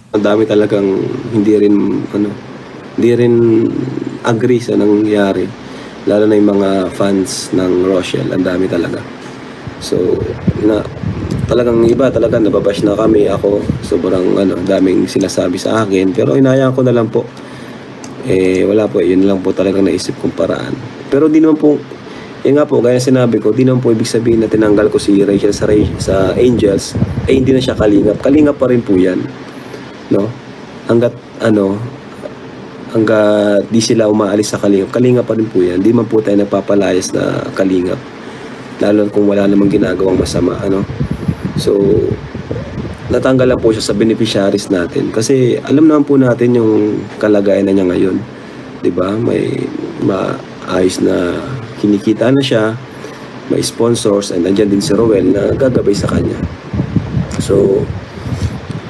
Ang dami talagang hindi rin ano, hindi rin agree sa nangyari. Lalo na yung mga fans ng Rochelle, ang dami talaga. So, na talagang iba talaga nababash na kami ako. Sobrang daming sinasabi sa akin. Pero inayaan ko na lang po. Wala po, yun lang po talagang naisip kong paraan. Pero di naman po, yun nga po, gaya sinabi ko, di naman po ibig sabihin na tinanggal ko si Rachel sa Angels, hindi na siya kalingap. Kalingap pa rin po yan, no? Hanggat, hanggat di sila umaalis sa kalingap, kalingap pa rin po yan. Di man po tayo nagpapalayas na kalingap. Lalo kung wala namang ginagawang masama, So, natanggal lang po siya sa beneficiaries natin. Kasi alam naman po natin yung kalagayan na niya ngayon. 'Di ba? May maayos na kinikita na siya, may sponsors, and nandiyan din si Roel na gagabay sa kanya. So,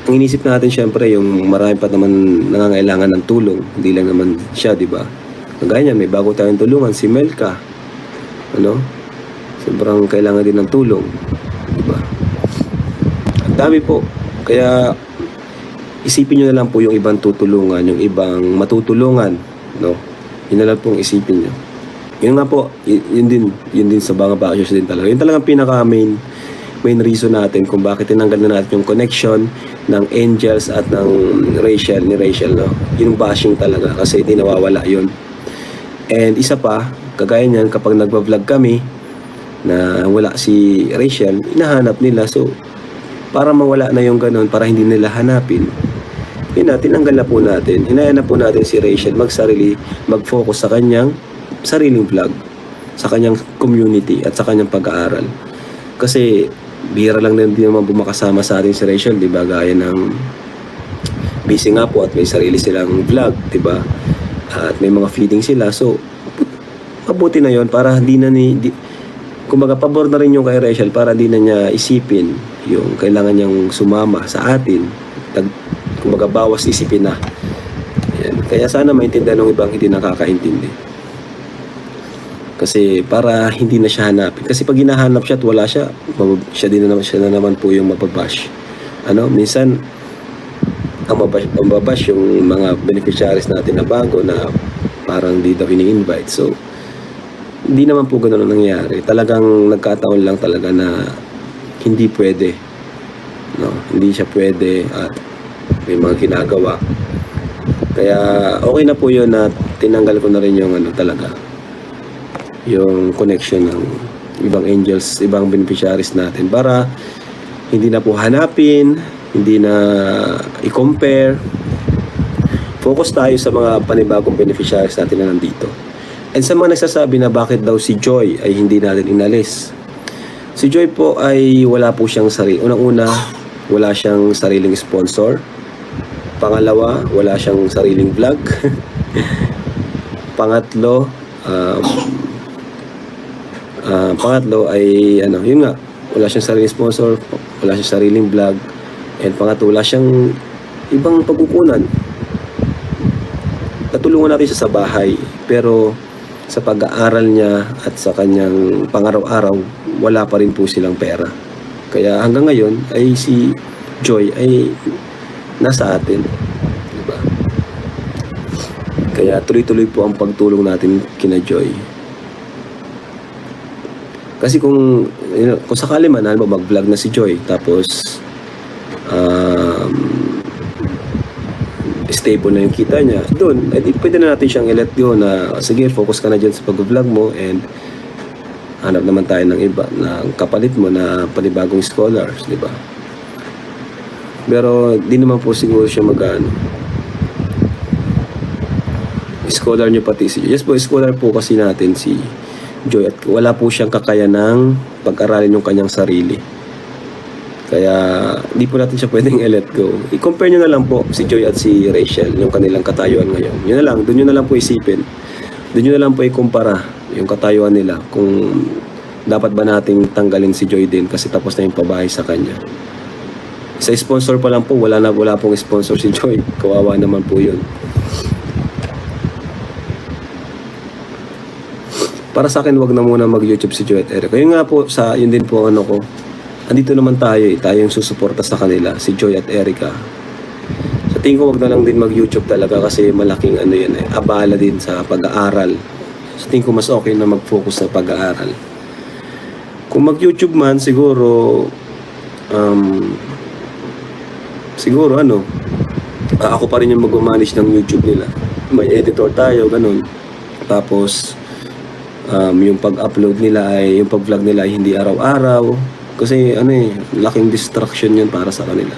ang inisip natin syempre yung marami pa naman nangangailangan ng tulong. Hindi lang naman siya, 'di ba? Kagaya niya, may bago tayong tulungan, si Melka. Sobrang kailangan din ng tulong. 'Di ba? Dami po. Kaya isipin nyo na lang po yung ibang tutulungan, yung ibang matutulungan, no? Yun na lang pong isipin nyo. Yun nga po, yun din sa mga bakasyon din talaga. Yun talagang pinaka main reason natin kung bakit tinanggal na natin yung connection ng Angels at ng ni Rachel, no? Yung bashing talaga kasi hindi nawawala yun. And isa pa, kagaya niyan kapag nagba-vlog kami na wala si Rachel, hinahanap nila. So, para mawala na yung ganun, para hindi nila hanapin, tinanggal na po natin. Hinayaan na po natin si Rachel mag-focus sa kanyang sariling vlog, sa kanyang community at sa kanyang pag-aaral. Kasi bihira lang din naman bumakasama sa atin si Rachel, di ba? Gaya ng busy nga po at may sarili silang vlog, di ba? At may mga feeding sila. So, mabuti na yon para kumbaga pabor na rin yung kay Rachel para di na niya isipin yung kailangan niyang sumama sa atin. Kumbaga bawas isipin na. Yan. Kaya sana maintindihan ng ibang hindi nakakaintindi. Kasi para hindi na siya hanapin. Kasi pag hinahanap siya at wala siya, siya na naman po yung mababash. Minsan ang mababash yung mga beneficiaries natin na bago na parang di daw ini-invite. So, hindi naman po ganoon ang nangyari. Talagang nagkataon lang talaga na hindi pwede. Hindi siya pwede at may mga ginagawa. Kaya okay na po yun na tinanggal ko na rin yung talaga. Yung connection ng ibang Angels, ibang beneficiaries natin para hindi na po hanapin, hindi na i-compare. Focus tayo sa mga panibagong beneficiaries natin na nandito. And sa mga nagsasabi na bakit daw si Joy ay hindi natin inalis. Si Joy po ay wala po siyang unang-una, wala siyang sariling sponsor. Pangalawa, wala siyang sariling vlog. Pangatlo ay yun nga, wala siyang sariling sponsor, wala siyang sariling vlog. And pangatlo, wala siyang ibang pagkukunan. Natulungan natin siya sa bahay, pero sa pag-aaral niya at sa kanyang pang-araw-araw, wala pa rin po silang pera. Kaya hanggang ngayon ay si Joy ay nasa atin. Diba? Kaya tuloy-tuloy po ang pagtulong natin kina Joy. Kasi kung sakali man, mag-vlog na si Joy, tapos stable na yung kita niya, doon, pwede na natin siyang i-let go na, sige, focus ka na dyan sa pag-vlog mo and hanap naman tayo ng iba, ng kapalit mo na panibagong scholars, di ba? Pero, di naman po siguro siya scholar niyo pati si Joy. Yes po, scholar po kasi natin si Joy at wala po siyang kakayanang pag-aralin yung kanyang sarili. Kaya, di po natin siya pwedeng i-let go. I-compare nyo na lang po si Joy at si Rachel, yung kanilang katayuan ngayon. Yun na lang, doon nyo na lang po isipin. Doon nyo na lang po ikumpara yung katayuan nila kung dapat ba nating tanggalin si Joy din kasi tapos na yung pabahay sa kanya. Sa sponsor pa lang po, wala pong sponsor si Joy. Kawawa naman po yun. Para sa akin, wag na muna mag-YouTube si Joy at Erica. Yun nga po, yun din po ko. Andito naman tayo yung susuporta sa kanila, si Joy at Erica. tingin ko wag na lang din mag-YouTube talaga kasi malaking ano yan abala din sa pag-aaral. So tingin ko mas okay na mag-focus sa pag-aaral. Kung mag-YouTube man, siguro ako pa rin yung mag-manage ng YouTube nila. May editor tayo, ganun. Tapos yung pag-upload nila yung pag-vlog nila ay hindi araw-araw. Kasi laking distraction yun para sa kanila.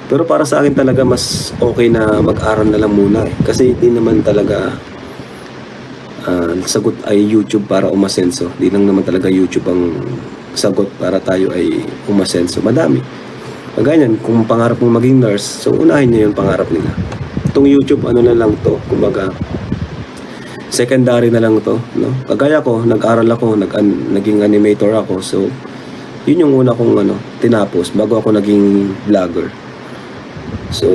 Pero para sa akin talaga mas okay na mag-aral na lang muna Kasi hindi naman talaga sagot ay YouTube para umasenso. Hindi lang naman talaga YouTube ang sagot para tayo ay umasenso. Madami. Ganyan, kung pangarap mong maging nurse, so unahin niyo yung pangarap nila. Itong YouTube, na lang to. Kumbaga, secondary na lang to. No? Kagaya ko, nag-aral ako, naging animator ako. So, yun yung una kong tinapos bago ako naging vlogger. So,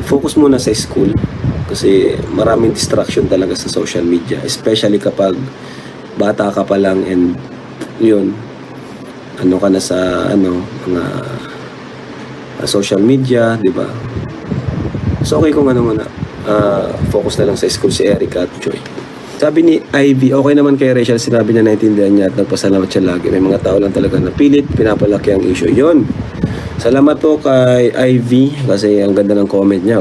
focus muna sa school kasi maraming distraction talaga sa social media, especially kapag bata ka pa lang and yun, ka na sa mga social media, di ba? So, okay kung muna, focus na lang sa school si Erica at Joy. Sabi ni Ivy, okay naman kay Rachel, sinabi niya naintindihan niya at nagpasalamat siya lagi. May mga tao lang talaga na pilit, pinapalaki ang issue. Yun. Salamat po kay Ivy kasi ang ganda ng comment niya,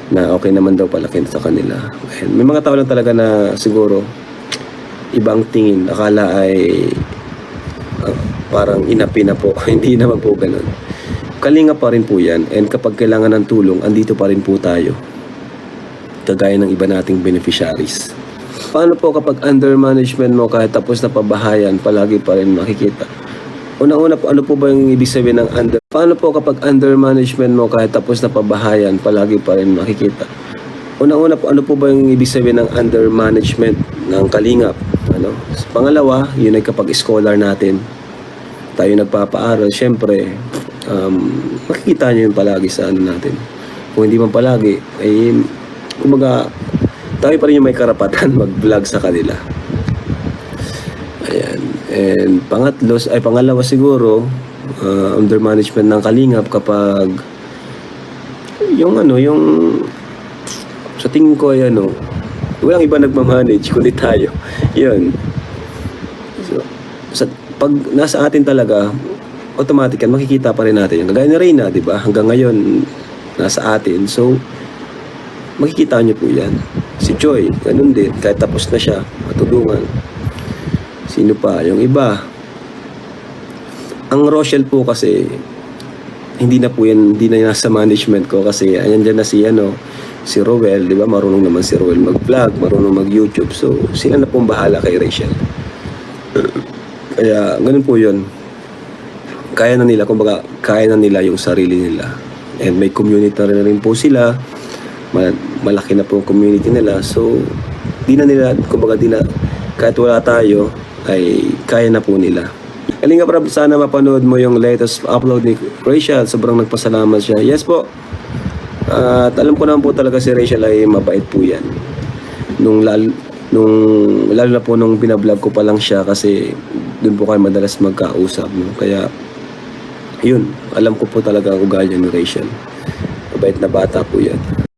na okay naman daw palakin sa kanila. And may mga tao lang talaga na siguro ibang tingin. Akala ay parang inapi na po. Hindi naman po ganun. Kalinga pa rin po yan. And kapag kailangan ng tulong, andito pa rin po tayo. Kagaya ng iba nating beneficiaries. Paano po kapag under management mo kahit tapos na pabahayan, palagi pa rin makikita? Una-una po, ano po ba yung ibig sabihin ng under? Paano po kapag under management mo kahit tapos na pabahayan, palagi pa rin makikita? Una-una po, ano po ba yung ibig sabihin ng under management ng kalingap? Pangalawa, yun ay kapag scholar natin, tayo nagpapaaral, syempre, makikita nyo yung palagi sa natin. Kung hindi man palagi, ay kumbaga, tayo pa rin yung may karapatan mag-vlog sa kanila. Ayan. And pangalawa siguro, under management ng kalingap kapag yung sa tingin ko ay walang iba nagmamanage kundi tayo. Yun. So, pag nasa atin talaga, automatic yan, makikita pa rin natin. Kagaya ni Reyna, di ba? Hanggang ngayon, nasa atin. So, makikita niyo po yan. Si Joy, ganun din. Kahit tapos na siya, matulungan. Sino pa? Yung iba. Ang Rochelle po kasi, hindi na nasa management ko kasi ayan dyan na si Rowell, di ba? Marunong naman si Rowell mag-vlog, marunong mag-YouTube. So, sila na pong bahala kay Rachel. Kaya, ganun po yun. Kaya na nila yung sarili nila. And may community na rin po sila. Malaki na po yung community nila. So, kahit wala tayo, ay kaya na po nila. Kalinga Prab, sana mapanood mo yung latest upload ni Rachel. Sobrang nagpasalamat siya. Yes po. At alam ko naman po talaga si Rachel ay mabait po yan. Lalo na po nung binablog ko pa lang siya kasi doon po kayo madalas magkausap. No? Kaya, yun. Alam ko po talaga ang ugali ni Rachel. Mabait na bata po yan.